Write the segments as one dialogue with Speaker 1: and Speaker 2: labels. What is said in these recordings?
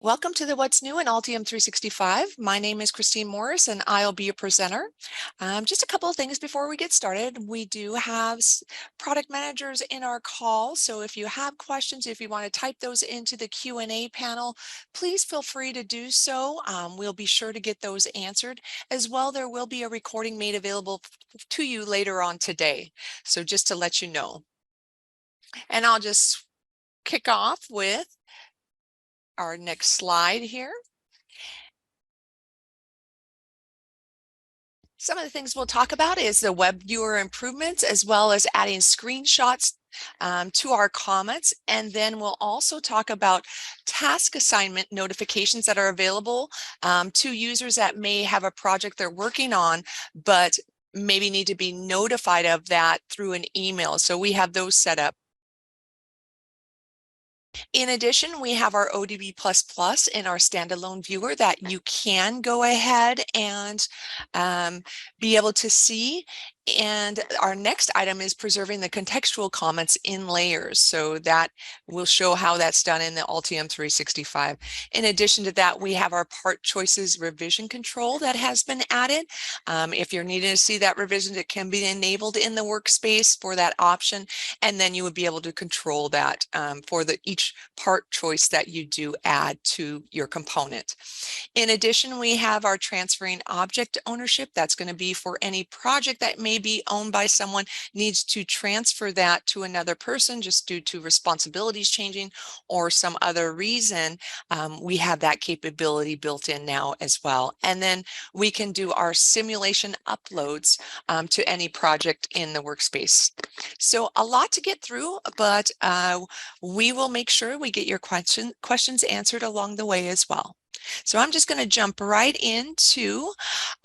Speaker 1: Welcome to the What's New in Altium 365. My name is Christine Morris and I'll be your presenter. Just a couple of things before we get started. We do have product managers in our call, so if you have questions, if you want to type those into the Q&A panel, please feel free to do so. We'll be sure to get those answered. As well, there will be a recording made available to you later on today, so just to let you know. And I'll just kick off with our next slide here. Some of the things we'll talk about is the web viewer improvements, as well as adding screenshots to our comments. And then we'll also talk about task assignment notifications that are available to users that may have a project they're working on, but maybe need to be notified of that through an email. So we have those set up. In addition, we have our ODB++ in our standalone viewer that you can go ahead and be able to see. And our next item is preserving the contextual comments in layers. So that will show how that's done in the Altium 365. In addition to that, we have our part choices revision control that has been added. If you're needing to see that revision, it can be enabled in the workspace for that option. And then you would be able to control that for each part choice that you do add to your component. In addition, we have our transferring object ownership. That's going to be for any project that may be owned by someone, needs to transfer that to another person just due to responsibilities changing or some other reason. We have that capability built in now as well. And then we can do our simulation uploads to any project in the workspace. So a lot to get through, but we will make sure we get your questions answered along the way as well. So I'm just going to jump right into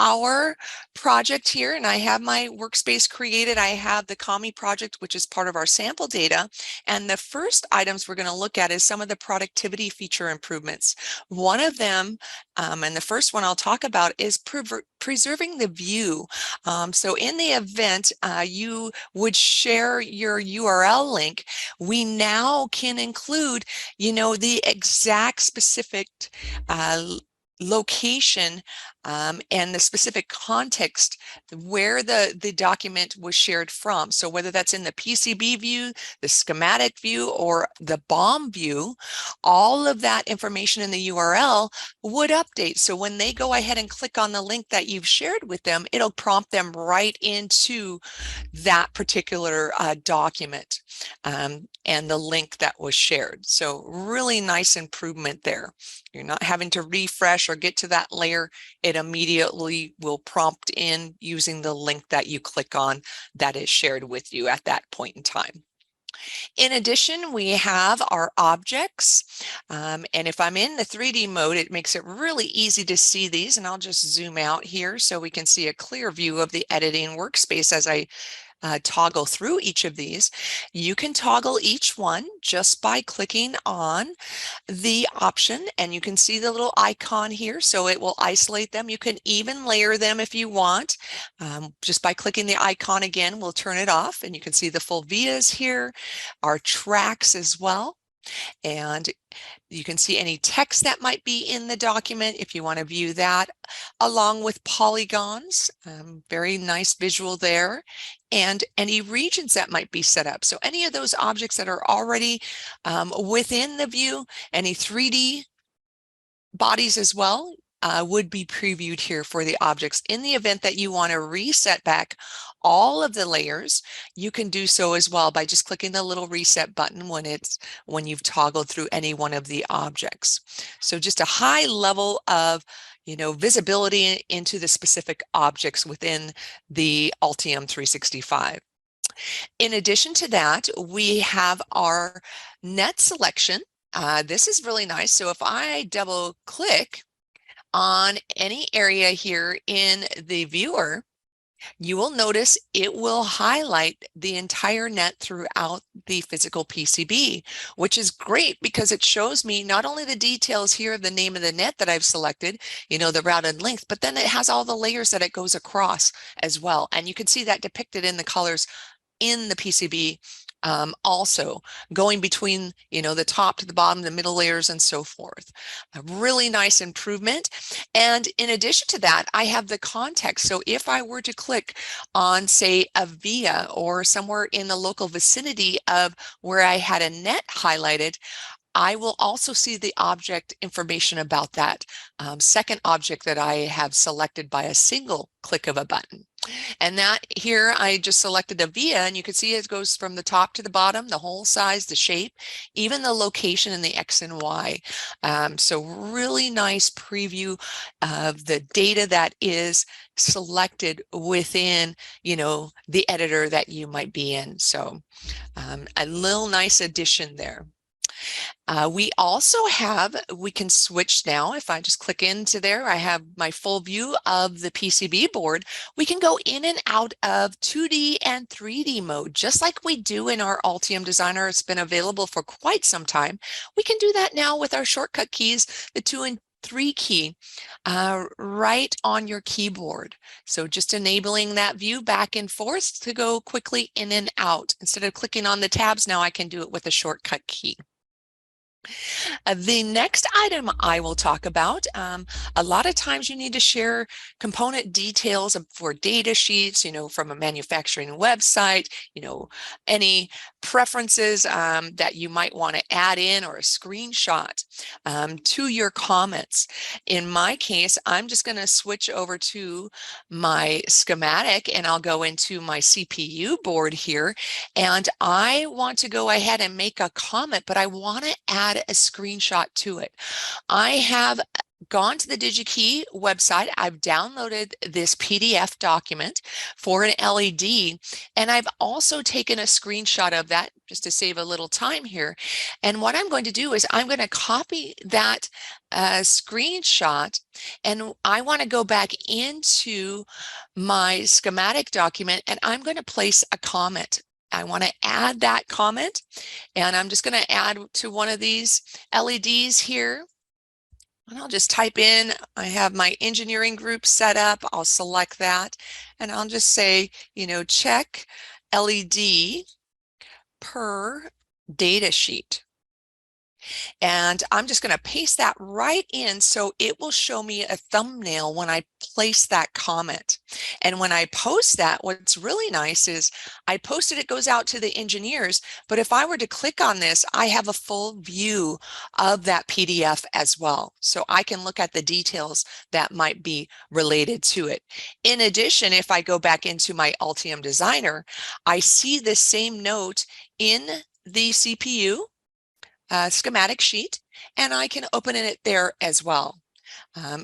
Speaker 1: our project here, and I have my workspace created. I have the Kami project, which is part of our sample data. And the first items we're going to look at is some of the productivity feature improvements. One of them, and the first one I'll talk about, is preserving the view. So in the event you would share your URL link, we now can include, the exact specific location and the specific context where the document was shared from. So whether that's in the PCB view, the schematic view, or the BOM view, all of that information in the URL would update. So when they go ahead and click on the link that you've shared with them, it'll prompt them right into that particular document and the link that was shared. So really nice improvement there. You're not having to refresh or get to that layer. It immediately will prompt in using the link that you click on that is shared with you at that point in time. In addition, we have our objects, and if I'm in the 3D mode, it makes it really easy to see these, and I'll just zoom out here so we can see a clear view of the editing workspace as I toggle through each of these. You can toggle each one just by clicking on the option, and you can see the little icon here, so it will isolate them. You can even layer them if you want. Just by clicking the icon again, we'll turn it off, and you can see the full vias here, our tracks as well. And you can see any text that might be in the document if you want to view that, along with polygons. Very nice visual there. And any regions that might be set up. So any of those objects that are already within the view, any 3D bodies as well, would be previewed here for the objects. In the event that you want to reset back all of the layers, you can do so as well by just clicking the little reset button when you've toggled through any one of the objects. So just a high level of visibility into the specific objects within the Altium 365. In addition to that, we have our net selection. This is really nice. So if I double click on any area here in the viewer, you will notice it will highlight the entire net throughout the physical PCB, which is great because it shows me not only the details here of the name of the net that I've selected, the route and length, but then it has all the layers that it goes across as well. And you can see that depicted in the colors in the PCB Also going between, the top to the bottom, the middle layers, and so forth. A really nice improvement. And in addition to that, I have the context. So if I were to click on, say, a via or somewhere in the local vicinity of where I had a net highlighted, I will also see the object information about that second object that I have selected by a single click of a button. And that here I just selected a via, and you can see it goes from the top to the bottom, the whole size, the shape, even the location and the X and Y. So really nice preview of the data that is selected within, the editor that you might be in. So a little nice addition there. We also have, we can switch now. If I just click into there, I have my full view of the PCB board. We can go in and out of 2D and 3D mode, just like we do in our Altium Designer. It's been available for quite some time. We can do that now with our shortcut keys, the 2 and 3 key, right on your keyboard. So just enabling that view back and forth to go quickly in and out. Instead of clicking on the tabs, now I can do it with a shortcut key. The next item I will talk about, a lot of times you need to share component details for data sheets, from a manufacturing website, any preferences that you might want to add in, or a screenshot to your comments. In my case, I'm just going to switch over to my schematic, and I'll go into my CPU board here, and I want to go ahead and make a comment, but I want to add a screenshot to it. I have gone to the DigiKey website. I've downloaded this PDF document for an LED, and I've also taken a screenshot of that just to save a little time here. And what I'm going to do is I'm going to copy that screenshot, and I want to go back into my schematic document, and I'm going to place a comment. I want to add that comment, and I'm just going to add to one of these LEDs here. And I'll just type in, I have my engineering group set up. I'll select that, and I'll just say, check LED per data sheet. And I'm just going to paste that right in, so it will show me a thumbnail when I place that comment. And when I post that, what's really nice is I posted, it goes out to the engineers, but if I were to click on this, I have a full view of that PDF as well. So I can look at the details that might be related to it. In addition, if I go back into my Altium Designer, I see the same note in the CPU schematic sheet, and I can open it there as well.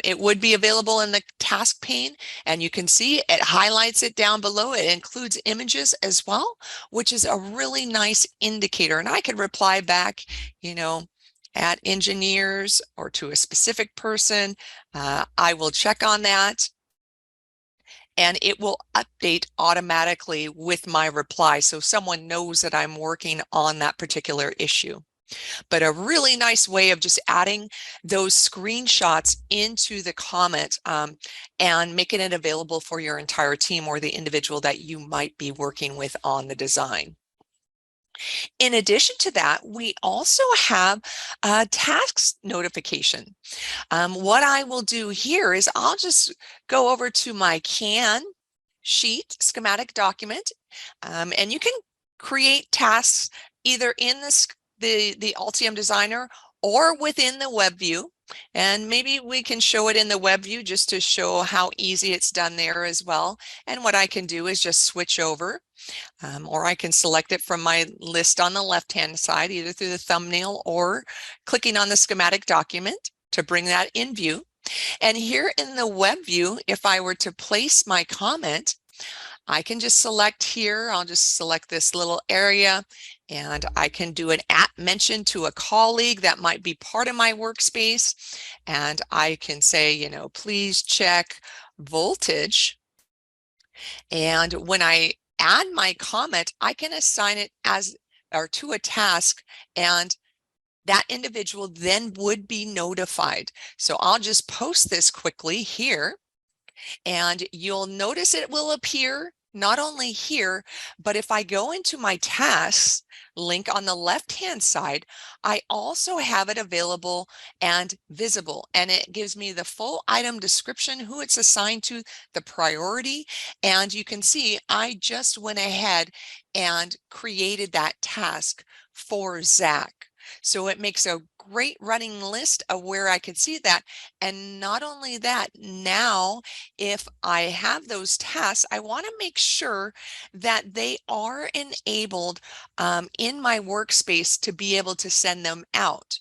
Speaker 1: It would be available in the task pane, and you can see it highlights it down below. It includes images as well, which is a really nice indicator. And I could reply back, at engineers or to a specific person. I will check on that, and it will update automatically with my reply, so someone knows that I'm working on that particular issue. But a really nice way of just adding those screenshots into the comment and making it available for your entire team or the individual that you might be working with on the design. In addition to that, we also have a task notification. What I will do here is I'll just go over to my CAN sheet schematic document, and you can create tasks either in the Altium Designer or within the web view. And maybe we can show it in the web view just to show how easy it's done there as well. And what I can do is just switch over, or I can select it from my list on the left-hand side, either through the thumbnail or clicking on the schematic document to bring that in view. And here in the web view, if I were to place my comment, I can just select here. I'll just select this little area, and I can do an @mention to a colleague that might be part of my workspace. And I can say, please check voltage. And when I add my comment, I can assign it to a task, and that individual then would be notified. So I'll just post this quickly here, and you'll notice it will appear not only here, but if I go into my tasks link on the left-hand side, I also have it available and visible, and it gives me the full item description, who it's assigned to, the priority, and you can see I just went ahead and created that task for Zach. So it makes a great running list of where I can see that. And not only that, now if I have those tasks, I want to make sure that they are enabled in my workspace to be able to send them out.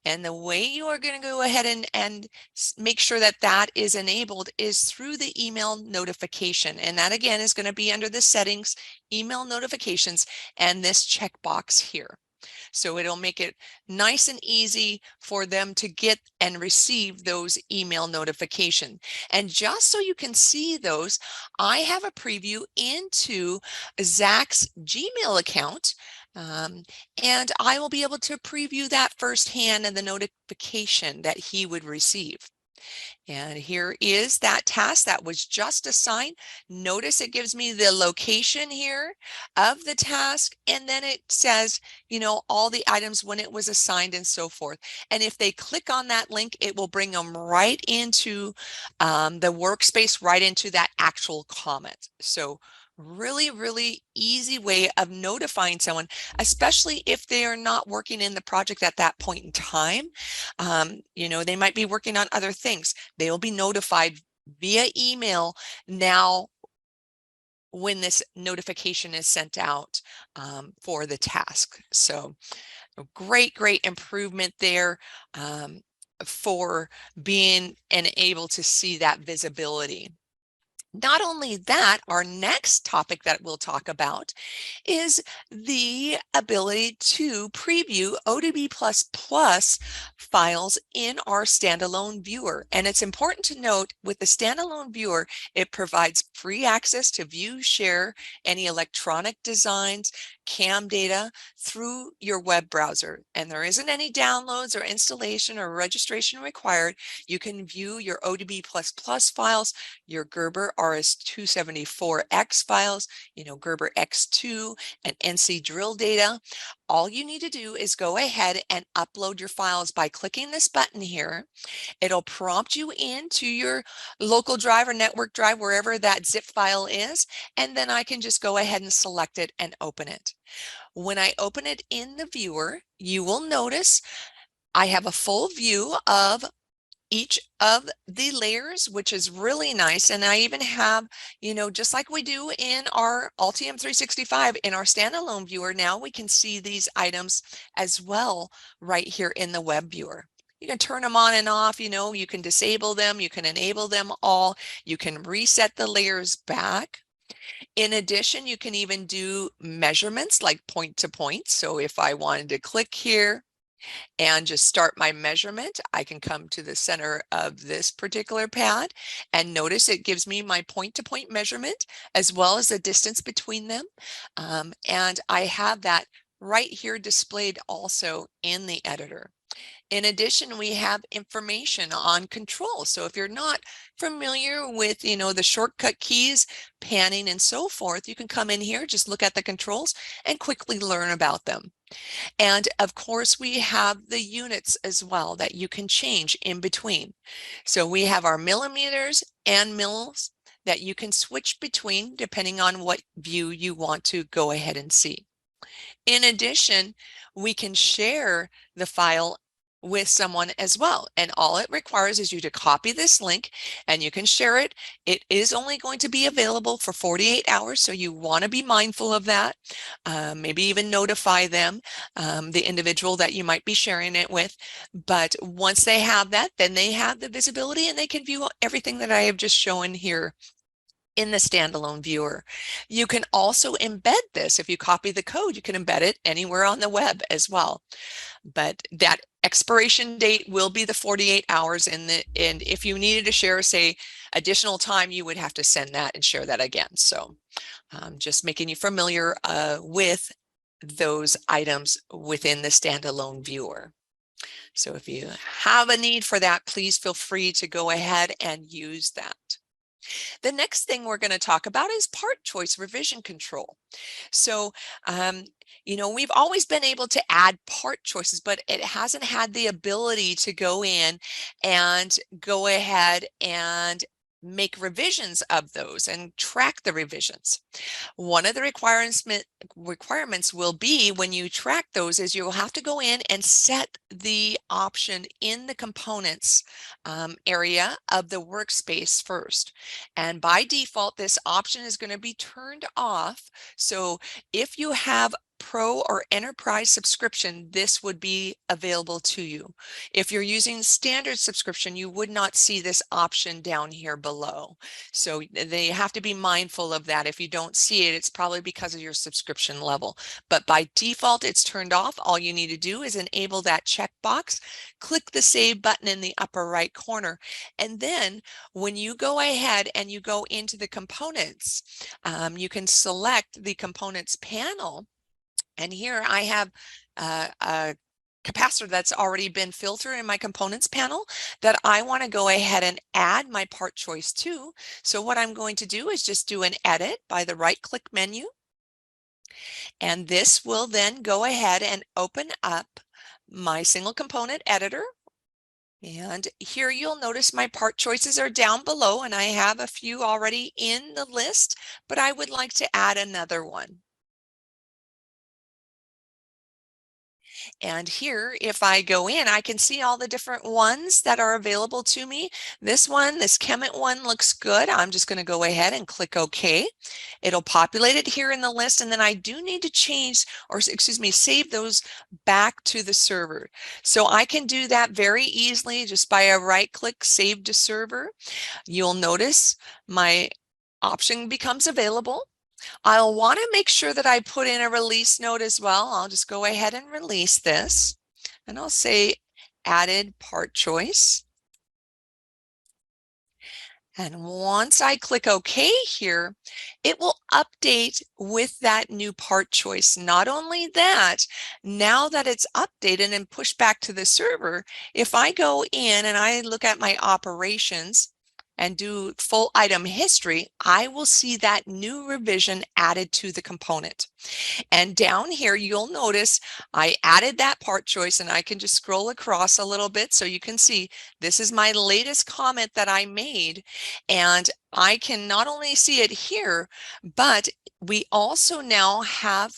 Speaker 1: And the way you are going to go ahead and make sure that that is enabled is through the email notification. And that again is going to be under the settings, email notifications, and this checkbox here. So it'll make it nice and easy for them to get and receive those email notifications. And just so you can see those, I have a preview into Zach's Gmail account. And I will be able to preview that firsthand and the notification that he would receive. And here is that task that was just assigned. Notice it gives me the location here of the task, and then it says, you know, all the items when it was assigned and so forth. And if they click on that link, it will bring them right into the workspace, right into that actual comment. So really, really easy way of notifying someone, especially if they are not working in the project at that point in time. You know, they might be working on other things. They will be notified via email now when this notification is sent out for the task. So a great, great improvement there for being and able to see that visibility. Not only that, our next topic that we'll talk about is the ability to preview ODB++ files in our standalone viewer. And it's important to note with the standalone viewer, it provides free access to view, share any electronic designs, CAM data through your web browser. And there isn't any downloads or installation or registration required. You can view your ODB++ files, your Gerber RS-274X files, you know, Gerber X2 and NC drill data. All you need to do is go ahead and upload your files by clicking this button here. It'll prompt you into your local drive or network drive, wherever that zip file is, and then I can just go ahead and select it and open it. When I open it in the viewer, you will notice I have a full view of each of the layers, which is really nice. And I even have, you know, just like we do in our Altium 365 in our standalone viewer, now we can see these items as well right here in the web viewer. You can turn them on and off, you know, you can disable them, you can enable them all, you can reset the layers back. In addition, you can even do measurements like point to point. So if I wanted to click here and just start my measurement, I can come to the center of this particular pad and notice it gives me my point-to-point measurement as well as the distance between them. And I have that right here displayed also in the editor. In addition, we have information on control. So if you're not familiar with, you know, the shortcut keys, panning and so forth, you can come in here, just look at the controls and quickly learn about them. And of course, we have the units as well that you can change in between. So we have our millimeters and mils that you can switch between depending on what view you want to go ahead and see. In addition, we can share the file with someone as well. And all it requires is you to copy this link and you can share it. It is only going to be available for 48 hours. So you want to be mindful of that. Maybe even notify them, the individual that you might be sharing it with. But once they have that, then they have the visibility and they can view everything that I have just shown here in the standalone viewer. You can also embed this. If you copy the code, you can embed it anywhere on the web as well. But that expiration date will be the 48 hours. And if you needed to share, say, additional time, you would have to send that and share that again. So just making you familiar with those items within the standalone viewer. So if you have a need for that, please feel free to go ahead and use that. The next thing we're going to talk about is part choice revision control. So, um, we've always been able to add part choices, but it hasn't had the ability to go in and go ahead and make revisions of those and track the revisions. One of the requirements will be when you track those is you'll have to go in and set the option in the components area of the workspace first. And by default, this option is going to be turned off. So if you have Pro or Enterprise subscription, this would be available to you. If you're using standard subscription, you would not see this option down here below. So they have to be mindful of that. If you don't see it, it's probably because of your subscription level. But by default, it's turned off. All you need to do is enable that checkbox, click the Save button in the upper right corner. And then when you go ahead and you go into the components, you can select the components panel. And here I have a capacitor that's already been filtered in my components panel that I want to go ahead and add my part choice to. So what I'm going to do is just do an edit by the right click menu. And this will then go ahead and open up my single component editor. And here you'll notice my part choices are down below, and I have a few already in the list, but I would like to add another one. And here, if I go in, I can see all the different ones that are available to me. This Chemet one looks good. I'm just going to go ahead and click OK. It'll populate it here in the list, and then I do need to change, or excuse me, save those back to the server. So I can do that very easily just by a right click, Save to Server. You'll notice my option becomes available. I'll want to make sure that I put in a release note as well. I'll just go ahead and release this, and I'll say added part choice. And once I click OK here, it will update with that new part choice. Not only that, now that it's updated and pushed back to the server, if I go in and I look at my operations and do full item history, I will see that new revision added to the component. And down here, you'll notice I added that part choice, and I can just scroll across a little bit so you can see this is my latest comment that I made. And I can not only see it here, but we also now have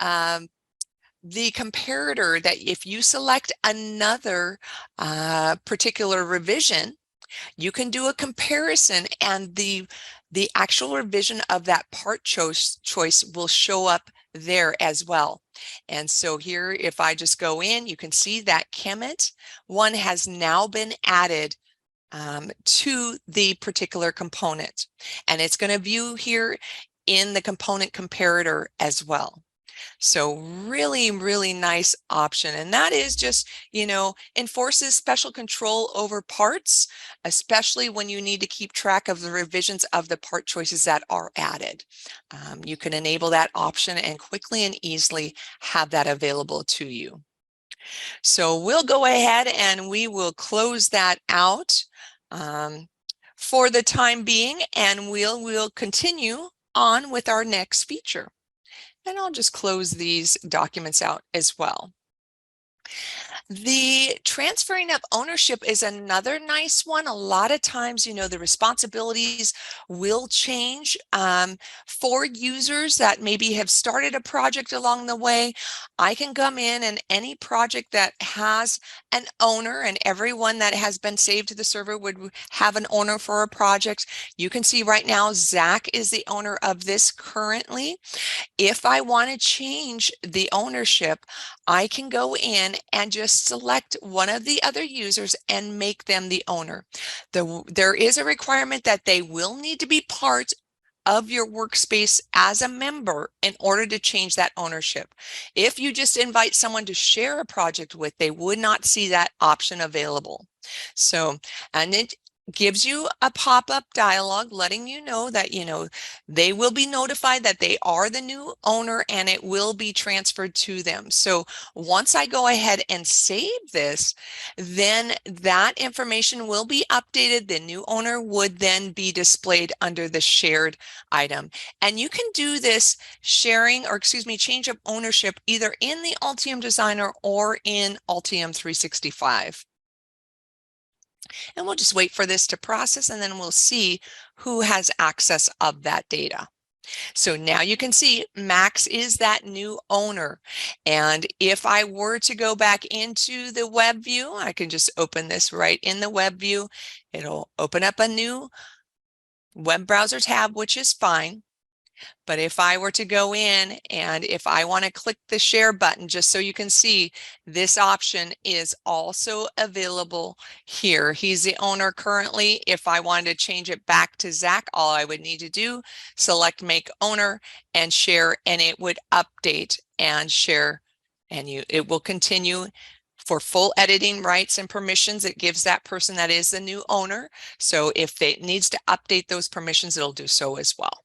Speaker 1: the comparator that if you select another particular revision, you can do a comparison, and the actual revision of that part choice will show up there as well. And so here, if I just go in, you can see that Chemet one has now been added to the particular component, and it's going to view here in the component comparator as well. So really, really nice option. And that is just, enforces special control over parts, especially when you need to keep track of the revisions of the part choices that are added. You can enable that option and quickly and easily have that available to you. So we'll go ahead and we will close that out for the time being, and we'll continue on with our next feature. And I'll just close these documents out as well. The transferring of ownership is another nice one. A lot of times, the responsibilities will change for users that maybe have started a project along the way. I can come in, and any project that has an owner, and everyone that has been saved to the server would have an owner for a project. You can see right now, Zach is the owner of this currently. If I want to change the ownership, I can go in and just select one of the other users and make them the owner. There is a requirement that they will need to be part of your workspace as a member in order to change that ownership. If you just invite someone to share a project with, they would not see that option available. So, and gives you a pop-up dialog letting you know that, they will be notified that they are the new owner and it will be transferred to them. So once I go ahead and save this, then that information will be updated. The new owner would then be displayed under the shared item. And you can do this sharing, or excuse me, change of ownership either in the Altium Designer or in Altium 365. And we'll just wait for this to process, and then we'll see who has access of that data. So now you can see Max is that new owner. And if I were to go back into the web view, I can just open this right in the web view. It'll open up a new web browser tab, which is fine. But if I were to go in and if I want to click the share button, just so you can see, this option is also available here. He's the owner currently. If I wanted to change it back to Zach, all I would need to do, select make owner and share, and it would update and share, and it will continue for full editing rights and permissions. It gives that person that is the new owner. So if it needs to update those permissions, it'll do so as well.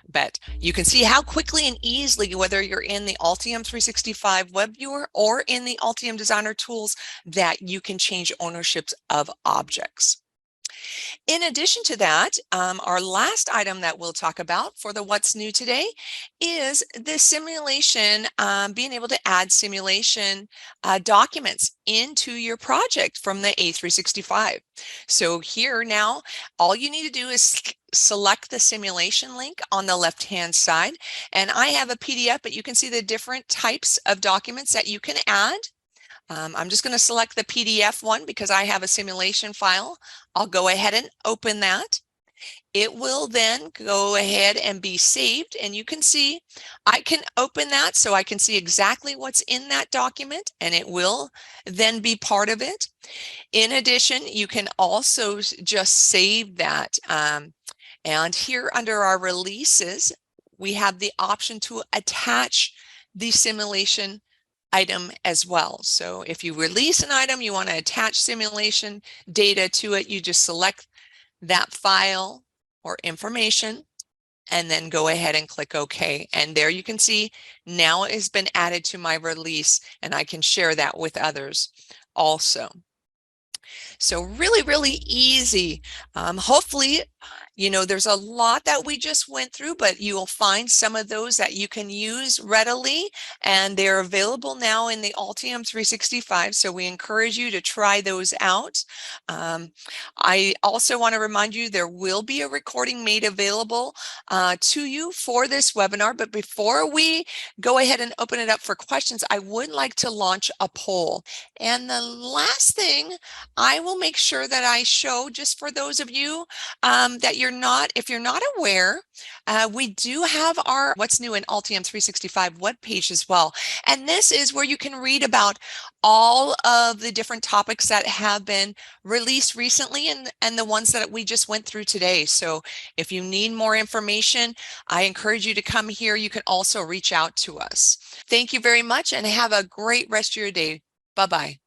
Speaker 1: But you can see how quickly and easily, whether you're in the Altium 365 web viewer or in the Altium Designer tools, that you can change ownerships of objects. In addition to that, our last item that we'll talk about for the what's new today is the simulation, being able to add simulation documents into your project from the A365. So here now, all you need to do is select the simulation link on the left-hand side. And I have a PDF, but you can see the different types of documents that you can add. I'm just going to select the PDF one because I have a simulation file. I'll go ahead and open that. It will then go ahead and be saved, and you can see I can open that so I can see exactly what's in that document, and it will then be part of it. In addition, you can also just save that. And here under our releases, we have the option to attach the simulation item as well. So if you release an item, you want to attach simulation data to it, you just select that file or information and then go ahead and click OK. And there you can see now it has been added to my release, and I can share that with others also. So really, really easy. Hopefully, there's a lot that we just went through, but you will find some of those that you can use readily, and they're available now in the Altium 365. So we encourage you to try those out. I also want to remind you there will be a recording made available to you for this webinar. But before we go ahead and open it up for questions, I would like to launch a poll. And the last thing I will make sure that I show, just for those of you that if you're not aware, we do have our What's New in Altium 365 webpage as well. And this is where you can read about all of the different topics that have been released recently and the ones that we just went through today. So if you need more information, I encourage you to come here. You can also reach out to us. Thank you very much and have a great rest of your day. Bye-bye.